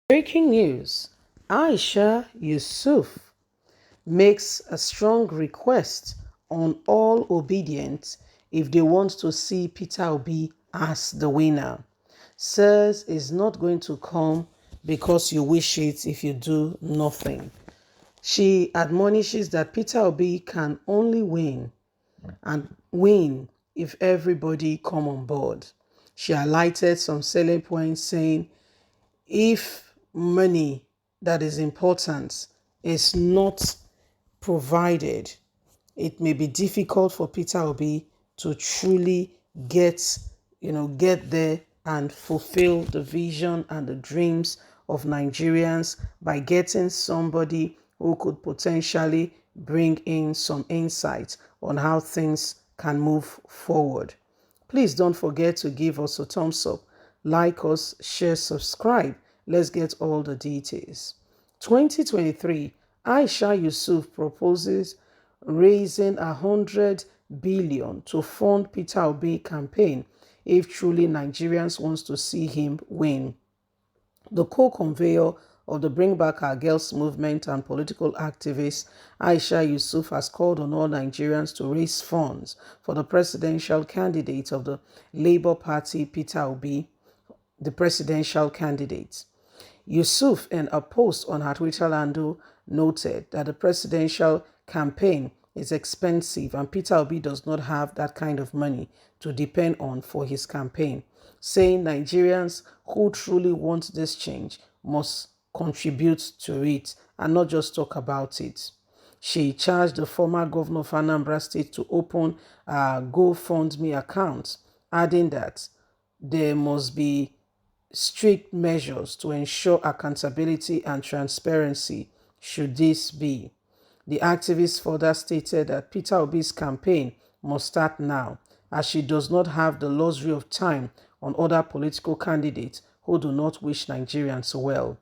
Breaking news: Aisha Yesufu makes a strong request on all obedient if they want to see Peter Obi as the winner. Says it's not going to come because you wish it if you do nothing. She admonishes that Peter Obi can only win and win if everybody come on board. She highlighted some selling points saying if money that is important is not provided, it may be difficult for Peter Obi to truly get, get there and fulfill the vision and the dreams of Nigerians by getting somebody who could potentially bring in some insight on how things can move forward. Please don't forget to give us a thumbs up, like us, share, subscribe. Let's get all the details. 2023, Aisha Yesufu proposes raising 100 billion to fund Peter Obi campaign if truly Nigerians wants to see him win. The co-conveyor of the Bring Back Our Girls movement and political activist Aisha Yesufu has called on all Nigerians to raise funds for the presidential candidate of the Labour Party, Peter Obi, the presidential candidate. Yesufu, in a post on her Twitter handle, noted that the presidential campaign is expensive and Peter Obi does not have that kind of money to depend on for his campaign, saying Nigerians who truly want this change must contribute to it and not just talk about it. She charged the former governor of Anambra State to open a GoFundMe account, adding that there must be strict measures to ensure accountability and transparency should this be. The activist further stated that Peter Obi's campaign must start now, as she does not have the luxury of time on other political candidates who do not wish Nigerians well.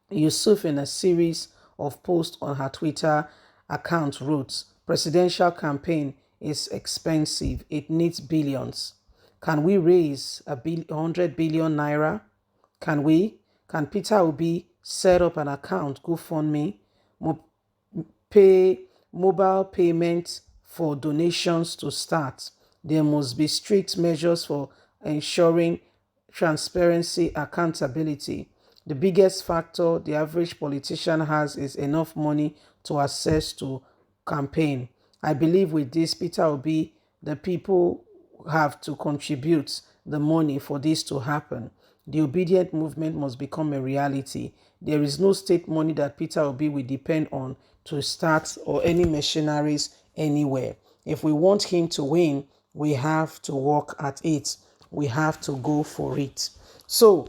Yesufu, in a series of posts on her Twitter account, wrote, "Presidential campaign is expensive. It needs billions. Can we raise 100 billion naira? Can we? Can Peter Obi set up an account, GoFundMe, pay mobile payments for donations to start? There must be strict measures for ensuring transparency, accountability. The biggest factor the average politician has is enough money to access to campaign. I believe with this, Peter Obi, the people have to contribute the money for this to happen. The obedient movement must become a reality. There is no state money that Peter Obi will depend on to start or any machineries anywhere. If we want him to win, we have to work at it. We have to go for it. So,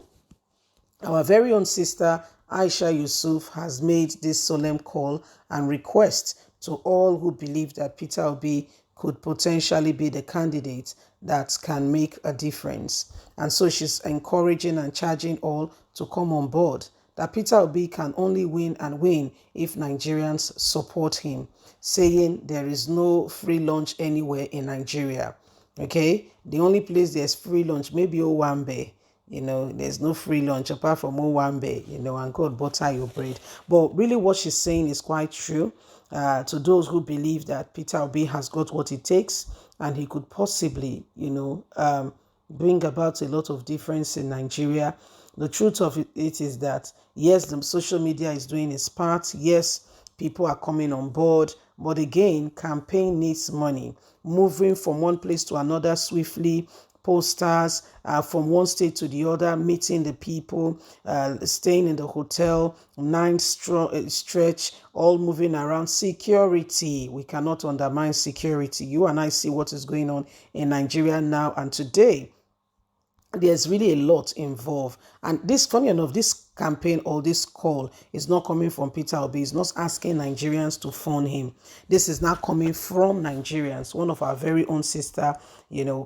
our very own sister Aisha Yesufu has made this solemn call and request to all who believe that Peter Obi could potentially be the candidate that can make a difference. And so she's encouraging and charging all to come on board, that Peter Obi can only win and win if Nigerians support him, saying there is no free lunch anywhere in Nigeria. Okay, the only place there's free lunch, maybe Owambe. There's no free lunch apart from Owambe, and God butter your bread. But really what she's saying is quite true. To those who believe that Peter Obi has got what it takes and he could possibly, bring about a lot of difference in Nigeria. The truth of it is that, yes, the social media is doing its part. Yes, people are coming on board. But again, campaign needs money. Moving from one place to another swiftly, posters from one state to the other, meeting the people, staying in the hotel, stretch, all moving around. Security, we cannot undermine security. You and I see what is going on in Nigeria now and today. There's really a lot involved. And this, funny enough, this campaign or this call is not coming from Peter Obi. He's not asking Nigerians to fund him. This is not coming from Nigerians. One of our very own sister,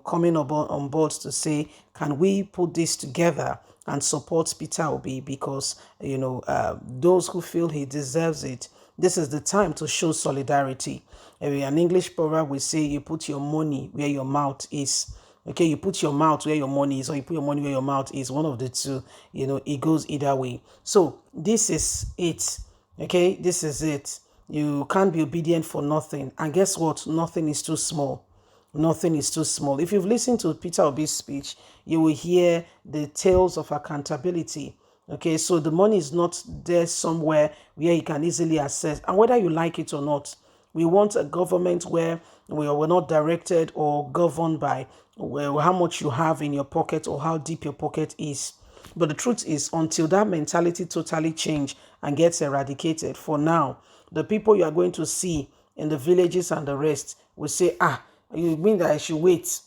coming on board to say, can we put this together and support Peter Obi? Because, those who feel he deserves it, this is the time to show solidarity. An English proverb will say, you put your money where your mouth is. Okay, you put your mouth where your money is, or you put your money where your mouth is. One of the two, it goes either way. So this is it. Okay, this is it. You can't be obedient for nothing. And guess what? Nothing is too small. Nothing is too small. If you've listened to Peter Obi's speech, you will hear the tales of accountability. Okay, so the money is not there somewhere where you can easily access. And whether you like it or not, we want a government where we're not directed or governed by how much you have in your pocket or how deep your pocket is. But the truth is, until that mentality totally change and gets eradicated, for now, the people you are going to see in the villages and the rest will say, you mean that I should wait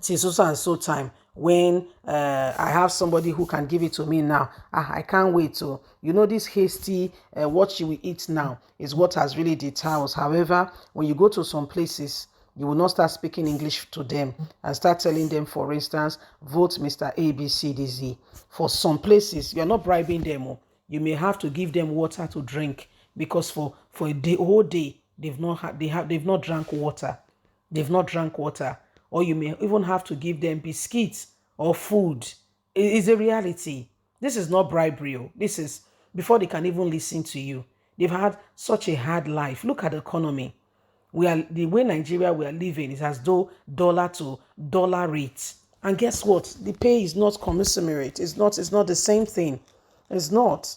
till so and so time when I have somebody who can give it to me now. I can't wait. So, this hasty, what you will eat now is what has really deterred us. However, when you go to some places, you will not start speaking English to them and start telling them, for instance, vote Mr. ABCDZ. For some places, you're not bribing them. You may have to give them water to drink because for the whole day, they've not drank water. They've not drank water. Or you may even have to give them biscuits or food. It is a reality. This is not bribery. This is before they can even listen to you. They've had such a hard life. Look at the economy. The way Nigeria we are living is as though dollar to dollar rate. And guess what? The pay is not commensurate. It's not the same thing. It's not.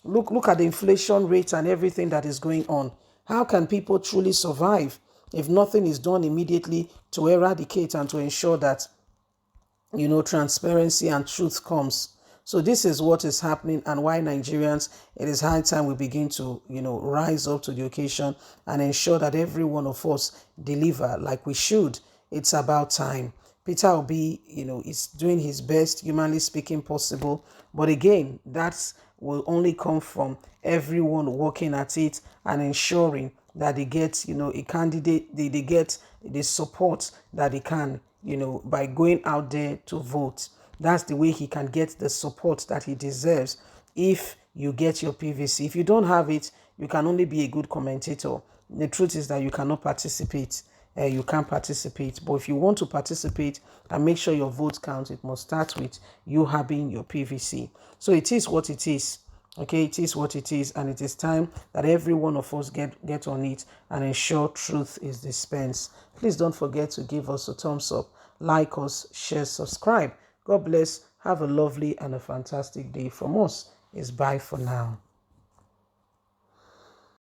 Look at the inflation rate and everything that is going on. How can people truly survive if nothing is done immediately to eradicate and to ensure that transparency and truth comes? So this is what is happening, and why Nigerians, it is high time we begin to, rise up to the occasion and ensure that every one of us deliver like we should. It's about time. Peter Obi, is doing his best, humanly speaking, possible. But again, that will only come from everyone working at it and ensuring that they get, a candidate, they get the support that they can, by going out there to vote. That's the way he can get the support that he deserves if you get your PVC. If you don't have it, you can only be a good commentator. The truth is that you cannot participate. You can't participate. But if you want to participate and make sure your vote counts, it must start with you having your PVC. So it is what it is. Okay, it is what it is, and it is time that every one of us get on it and ensure truth is dispensed. Please don't forget to give us a thumbs up, like us, share, subscribe. God bless. Have a lovely and a fantastic day. From us, it's bye for now.